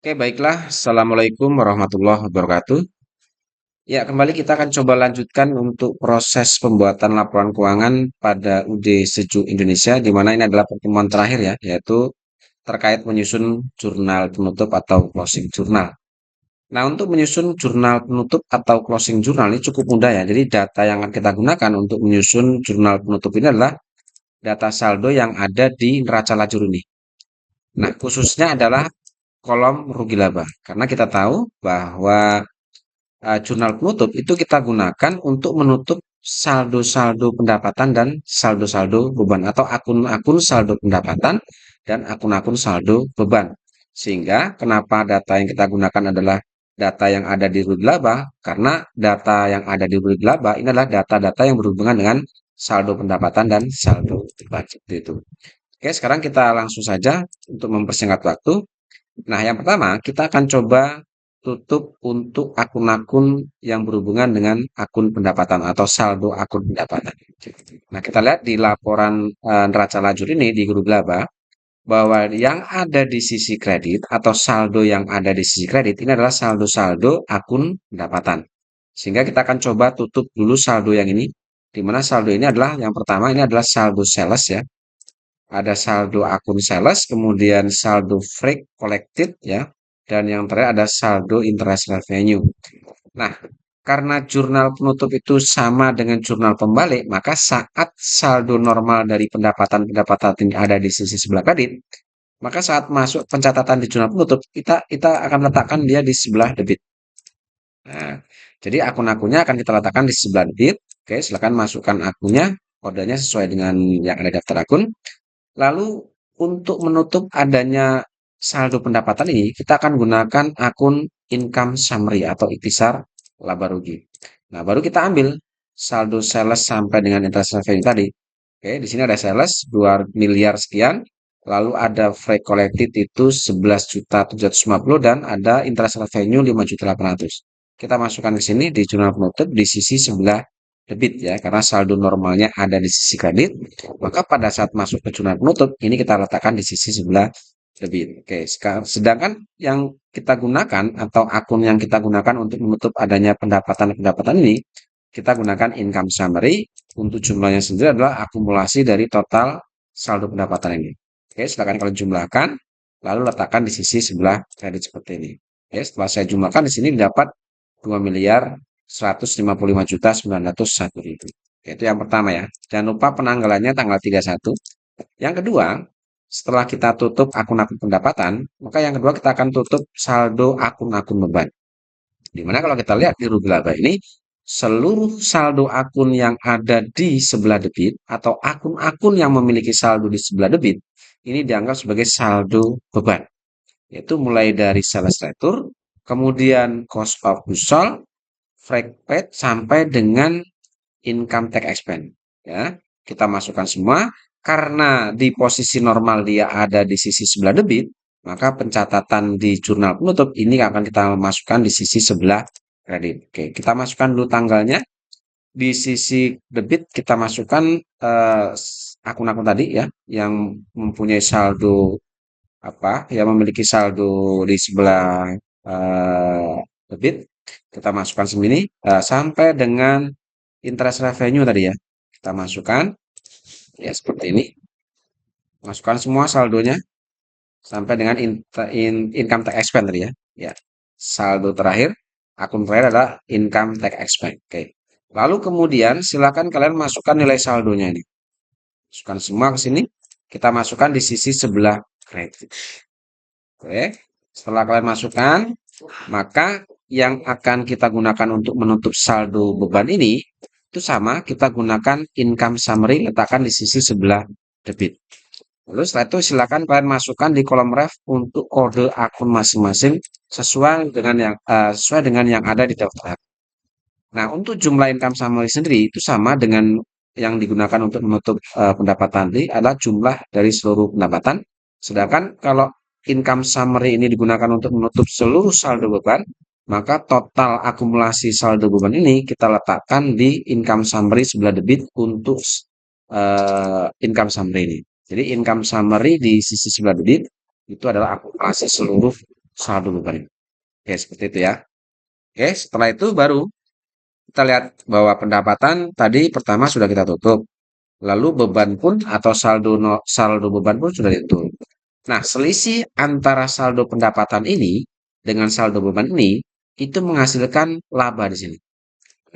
Oke, baiklah. Assalamualaikum warahmatullahi wabarakatuh. Ya, kembali kita akan coba lanjutkan untuk proses pembuatan laporan keuangan pada UD Sejuk Indonesia, di mana ini adalah pertemuan terakhir ya, yaitu terkait menyusun jurnal penutup atau closing jurnal. Nah, untuk menyusun jurnal penutup atau closing jurnal ini cukup mudah ya. Jadi data yang akan kita gunakan untuk menyusun jurnal penutup ini adalah data saldo yang ada di neraca lajur ini. Nah, khususnya adalah kolom rugi laba. Karena kita tahu bahwa jurnal penutup itu kita gunakan untuk menutup saldo-saldo pendapatan dan saldo-saldo beban atau akun-akun saldo pendapatan dan akun-akun saldo beban. Sehingga kenapa data yang kita gunakan adalah data yang ada di rugi laba? Karena data yang ada di rugi laba ini adalah data-data yang berhubungan dengan saldo pendapatan dan saldo beban. Seperti itu. Oke, sekarang kita langsung saja untuk mempersingkat waktu. Nah, yang pertama kita akan coba tutup untuk akun-akun yang berhubungan dengan akun pendapatan atau saldo akun pendapatan. Nah, kita lihat di laporan neraca lajur ini di grup laba bahwa yang ada di sisi kredit atau saldo yang ada di sisi kredit ini adalah saldo-saldo akun pendapatan. Sehingga kita akan coba tutup dulu saldo yang ini, di mana saldo ini adalah yang pertama ini adalah saldo sales ya, ada saldo akun sales, kemudian saldo freight collected ya, dan yang terakhir ada saldo interest revenue. Nah, karena jurnal penutup itu sama dengan jurnal pembalik, maka saat saldo normal dari pendapatan-pendapatan yang ada di sisi sebelah kredit, maka saat masuk pencatatan di jurnal penutup, kita akan letakkan dia di sebelah debit. Nah, jadi akun-akunnya akan kita letakkan di sebelah debit. Oke, silakan masukkan akunnya, kodenya sesuai dengan yang ada di daftar akun. Lalu untuk menutup adanya saldo pendapatan ini, kita akan gunakan akun income summary atau ikhtisar laba rugi. Nah, baru kita ambil saldo sales sampai dengan interest revenue tadi. Oke, di sini ada sales 2 miliar sekian, lalu ada freight collected itu 11.750 dan ada interest revenue 5.800. Kita masukkan ke sini di jurnal penutup di sisi sebelah debit ya, karena saldo normalnya ada di sisi kredit, maka pada saat masuk ke jurnal penutup ini kita letakkan di sisi sebelah debit. Oke, sekarang sedangkan yang kita gunakan atau akun yang kita gunakan untuk menutup adanya pendapatan-pendapatan ini, kita gunakan income summary. Untuk jumlahnya sendiri adalah akumulasi dari total saldo pendapatan ini. Oke, silakan kalian jumlahkan, lalu letakkan di sisi sebelah kredit seperti ini. Oke, setelah saya jumlahkan di sini dapat 2 miliar 155.901.000. Itu yang pertama ya. Jangan lupa penanggalannya tanggal 31. Yang kedua, setelah kita tutup akun-akun pendapatan, maka yang kedua kita akan tutup saldo akun-akun beban. Dimana kalau kita lihat di rugi laba ini, seluruh saldo akun yang ada di sebelah debit atau akun-akun yang memiliki saldo di sebelah debit, ini dianggap sebagai saldo beban. Yaitu mulai dari sales retur, kemudian cost of goods sold, freight paid, sampai dengan income tax expense. Ya, kita masukkan semua. Karena di posisi normal dia ada di sisi sebelah debit, maka pencatatan di jurnal penutup ini akan kita masukkan di sisi sebelah kredit. Oke, kita masukkan dulu tanggalnya. Di sisi debit kita masukkan akun-akun tadi ya, yang mempunyai saldo apa, yang memiliki saldo di sebelah debit. Kita masukkan sini sampai dengan interest revenue tadi ya. Kita masukkan ya seperti ini. Masukkan semua saldonya sampai dengan income tax expense tadi ya. Ya. Saldo terakhir, akun terakhir adalah income tax expense. Oke. Lalu kemudian silakan kalian masukkan nilai saldonya ini. Masukkan semua ke sini. Kita masukkan di sisi sebelah kredit. Oke. Setelah kalian masukkan, maka yang akan kita gunakan untuk menutup saldo beban ini itu sama, kita gunakan income summary, letakkan di sisi sebelah debit. Lalu setelah itu silakan kalian masukkan di kolom ref untuk kode akun masing-masing sesuai dengan yang ada di daftar. Nah, untuk jumlah income summary sendiri itu sama dengan yang digunakan untuk menutup pendapatan tadi adalah jumlah dari seluruh pendapatan. Sedangkan kalau income summary ini digunakan untuk menutup seluruh saldo beban, maka total akumulasi saldo beban ini kita letakkan di income summary sebelah debit untuk income summary ini. Jadi income summary di sisi sebelah debit itu adalah akumulasi seluruh saldo beban. Oke, seperti itu ya. Oke, setelah itu baru kita lihat bahwa pendapatan tadi pertama sudah kita tutup. Lalu beban pun atau saldo beban pun sudah ditutup. Nah, selisih antara saldo pendapatan ini dengan saldo beban ini itu menghasilkan laba di sini.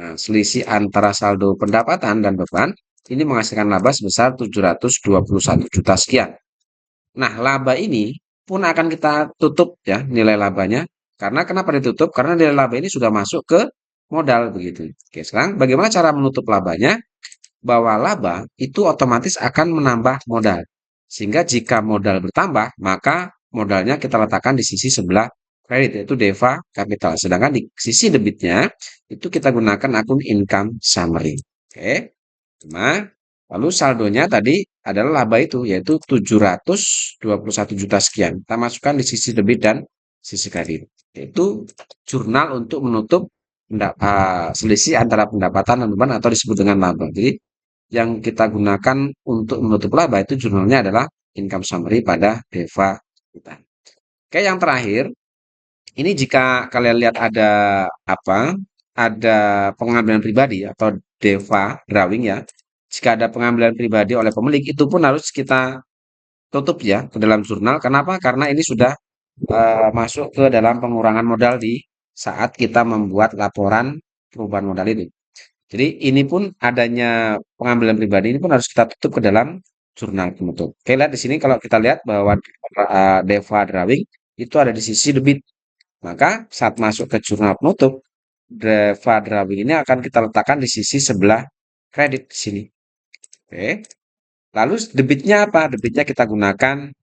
Nah, selisih antara saldo pendapatan dan beban ini menghasilkan laba sebesar 721 juta sekian. Nah, laba ini pun akan kita tutup ya nilai labanya. Karena kenapa ditutup? Karena nilai laba ini sudah masuk ke modal begitu. Oke, sekarang bagaimana cara menutup labanya? Bahwa laba itu otomatis akan menambah modal. Sehingga jika modal bertambah, maka modalnya kita letakkan di sisi sebelah kredit, yaitu DEVA Capital. Sedangkan di sisi debitnya, itu kita gunakan akun income summary. Oke, cuma lalu saldonya tadi adalah laba itu, yaitu 721 juta sekian. Kita masukkan di sisi debit dan sisi kredit. Itu jurnal untuk menutup selisih antara pendapatan dan beban atau disebut dengan laba. Jadi yang kita gunakan untuk menutup laba itu jurnalnya adalah income summary pada DEVA kita. Oke, yang terakhir, ini jika kalian lihat ada apa? Ada pengambilan pribadi atau DEVA drawing ya. Jika ada pengambilan pribadi oleh pemilik itu pun harus kita tutup ya ke dalam jurnal. Kenapa? Karena ini sudah masuk ke dalam pengurangan modal di saat kita membuat laporan perubahan modal ini. Jadi ini pun adanya pengambilan pribadi ini pun harus kita tutup ke dalam jurnal penutup. Oke, lihat di sini kalau kita lihat bahwa DEVA drawing itu ada di sisi debit. Maka saat masuk ke jurnal penutup, DEVA drawing ini akan kita letakkan di sisi sebelah kredit di sini. Oke. Lalu debitnya apa? Debitnya kita gunakan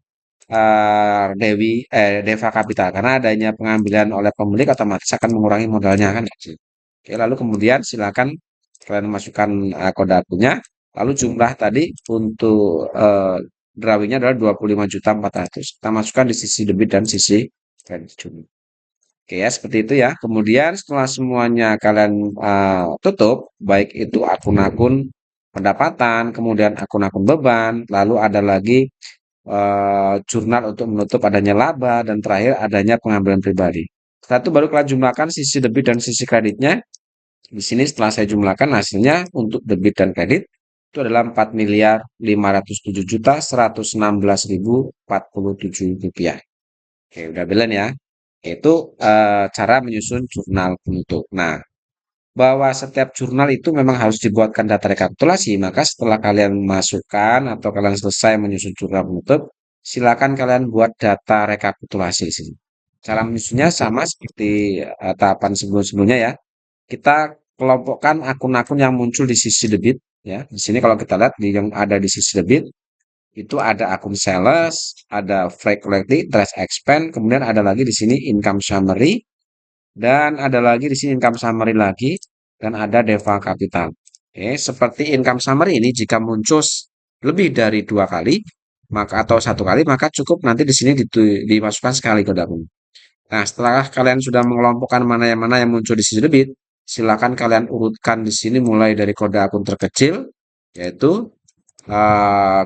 DEVA Capital karena adanya pengambilan oleh pemilik otomatis akan mengurangi modalnya kan. Oke, lalu kemudian silakan kalian masukkan kode akunnya. Lalu jumlah tadi untuk drawingnya adalah 25.400.000. Kita masukkan di sisi debit dan sisi kredit. Oke ya, seperti itu ya. Kemudian setelah semuanya kalian tutup, baik itu akun-akun pendapatan, kemudian akun-akun beban, lalu ada lagi jurnal untuk menutup adanya laba, dan terakhir adanya pengambilan pribadi. Setelah itu baru kalian jumlahkan sisi debit dan sisi kreditnya. Di sini setelah saya jumlahkan hasilnya untuk debit dan kredit itu adalah 4.507.116.047 rupiah. Oke, udah belen ya. Itu cara menyusun jurnal penutup. Nah, bahwa setiap jurnal itu memang harus dibuatkan data rekapitulasi, maka setelah kalian masukkan atau kalian selesai menyusun jurnal penutup, silakan kalian buat data rekapitulasi di sini. Cara menyusunnya sama seperti tahapan sebelum-sebelumnya ya. Kita kelompokkan akun-akun yang muncul di sisi debit ya. Di sini kalau kita lihat yang ada di sisi debit itu ada akun sales, ada freight collecting, trash expense, kemudian ada lagi di sini income summary, dan ada lagi di sini income summary lagi, dan ada DEVA Capital. Oke, seperti income summary ini jika muncul lebih dari 2 kali, maka atau 1 kali, maka cukup nanti di sini dimasukkan sekali ke dalam. Nah, setelah kalian sudah mengelompokkan mana yang muncul di sisi debit, silakan kalian urutkan di sini mulai dari kode akun terkecil, yaitu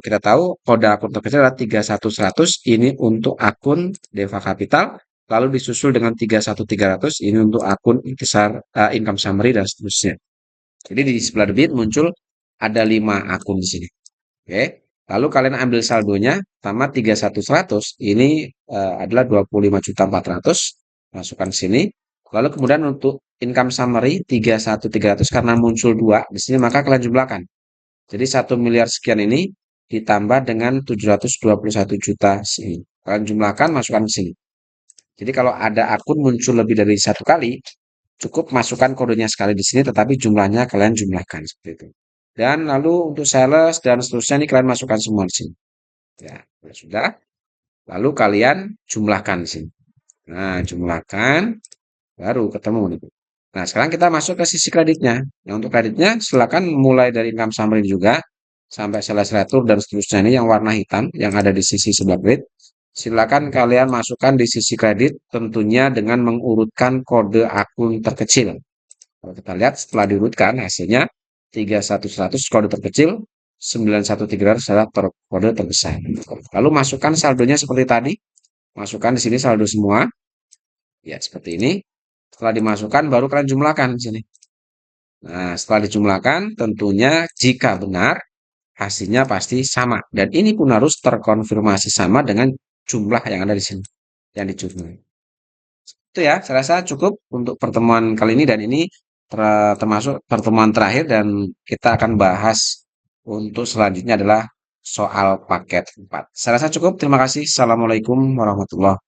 kita tahu kode akun terkecil adalah 31100, ini untuk akun DEVA Capital, lalu disusul dengan 31300, ini untuk akun income summary dan seterusnya. Jadi di sebelah debit muncul ada 5 akun di sini. Oke. Lalu kalian ambil saldonya, pertama 31100, ini adalah 25.400, masukkan sini. Lalu kemudian untuk income summary 31300 karena muncul 2 di sini, maka kalian jumlahkan. Jadi 1 miliar sekian ini ditambah dengan 721 juta sini. Kalian jumlahkan, masukkan ke sini. Jadi kalau ada akun muncul lebih dari 1 kali, cukup masukkan kodenya sekali di sini, tetapi jumlahnya kalian jumlahkan seperti itu. Dan lalu untuk sales dan seterusnya ini kalian masukkan semua di sini. Ya, sudah. Lalu kalian jumlahkan di sini. Nah, jumlahkan, baru ketemu nih. Nah, sekarang kita masuk ke sisi kreditnya. Nah, untuk kreditnya silakan mulai dari income summary juga sampai sales retur dan seterusnya ini yang warna hitam yang ada di sisi sebelah kredit. Silakan kalian masukkan di sisi kredit tentunya dengan mengurutkan kode akun terkecil. Kalau kita lihat setelah diurutkan hasilnya 31100 kode terkecil, 91300 adalah kode terbesar. Lalu masukkan saldonya seperti tadi. Masukkan di sini saldo semua. Ya, seperti ini. Setelah dimasukkan, baru kalian jumlahkan di sini. Nah, setelah dijumlahkan, tentunya jika benar, hasilnya pasti sama. Dan ini pun harus terkonfirmasi sama dengan jumlah yang ada di sini, yang dijumlah. Itu ya, saya rasa cukup untuk pertemuan kali ini dan ini termasuk pertemuan terakhir dan kita akan bahas untuk selanjutnya adalah soal paket 4. Saya rasa cukup. Terima kasih. Assalamualaikum warahmatullahi wabarakatuh.